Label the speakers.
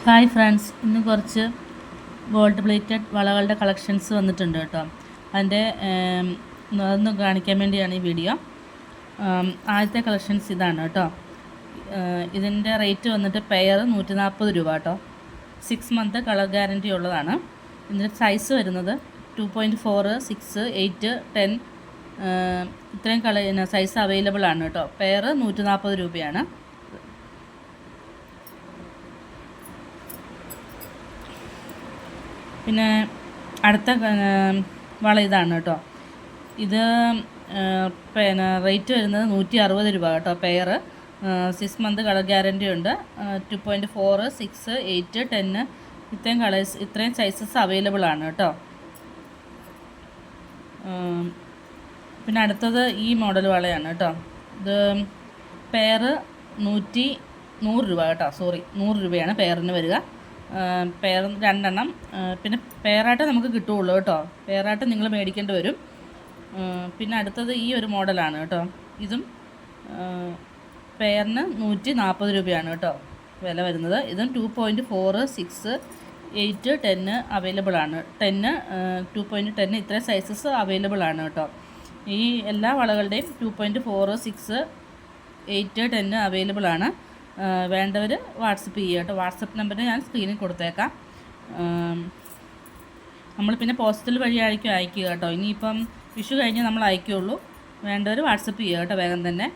Speaker 1: Hi friends, ഇന്ന് കുറച്ച് gold plated വളകളുടെ collections വന്നിട്ടുണ്ട് കേട്ടോ. അതിൻ്റെ അതൊന്ന് കാണിക്കാൻ വേണ്ടിയാണ് ഈ വീഡിയോ. ആദ്യത്തെ കളക്ഷൻസ് ഇതാണ് കേട്ടോ. ഇതിൻ്റെ റേറ്റ് വന്നിട്ട് പെയർ 140 രൂപ കേട്ടോ. 6 മന്ത് കളർ ഗ്യാരൻറ്റി ഉള്ളതാണ്. ഇതിൻ്റെ സൈസ് വരുന്നത് 2.4, 6, 8, 10 ഇത്രയും സൈസ് അവൈലബിൾ ആണ് കേട്ടോ. പെയർ 140 രൂപയാണ്. പിന്നെ അടുത്ത വള ഇതാണ് കേട്ടോ. ഇത് പിന്നെ റേറ്റ് വരുന്നത് 160 രൂപ കേട്ടോ. പെയർ 6 മന്ത് കളർ ഗ്യാരൻറ്റി ഉണ്ട്. 2.4, 6, 8, 10 ഇത്രയും സൈസസ് അവൈലബിൾ ആണ് കേട്ടോ. പിന്നെ അടുത്തത് ഈ മോഡൽ വളയാണ് കേട്ടോ. ഇത് പെയർ 100 രൂപ കേട്ടോ. 100 രൂപയാണ് പെയറിന് വരിക. പെയർ 2 എണ്ണം. പിന്നെ പെയറായിട്ട് നമുക്ക് കിട്ടുകയുള്ളൂ കേട്ടോ. പെയറായിട്ട് നിങ്ങൾ മേടിക്കേണ്ടി വരും. പിന്നെ അടുത്തത് ഈ ഒരു മോഡലാണ് കേട്ടോ. ഇതും പെയറിന് 140 രൂപയാണ് കേട്ടോ വില വരുന്നത്. ഇതും 2.4, 6, 8, 10 അവൈലബിൾ ആണ്. 10, 2.10 ഇത്രയും സൈസസ് അവൈലബിൾ ആണ് കേട്ടോ. ഈ എല്ലാ വളകളുടെയും 2.4, 6, 8, 10 അവൈലബിൾ ആണ്. വേണ്ടവർ വാട്സപ്പ് ചെയ്യുക കേട്ടോ. വാട്സപ്പ് നമ്പർ ഞാൻ സ്ക്രീനിൽ കൊടുത്തേക്കാം. നമ്മൾ പിന്നെ പോസ്റ്റൽ വഴി അയക്കുക കേട്ടോ. ഇനിയിപ്പം വിഷു കഴിഞ്ഞ് നമ്മൾ അയക്കുകയുള്ളൂ. വേണ്ടവർ വാട്സപ്പ് ചെയ്യുക കേട്ടോ വേഗം തന്നെ.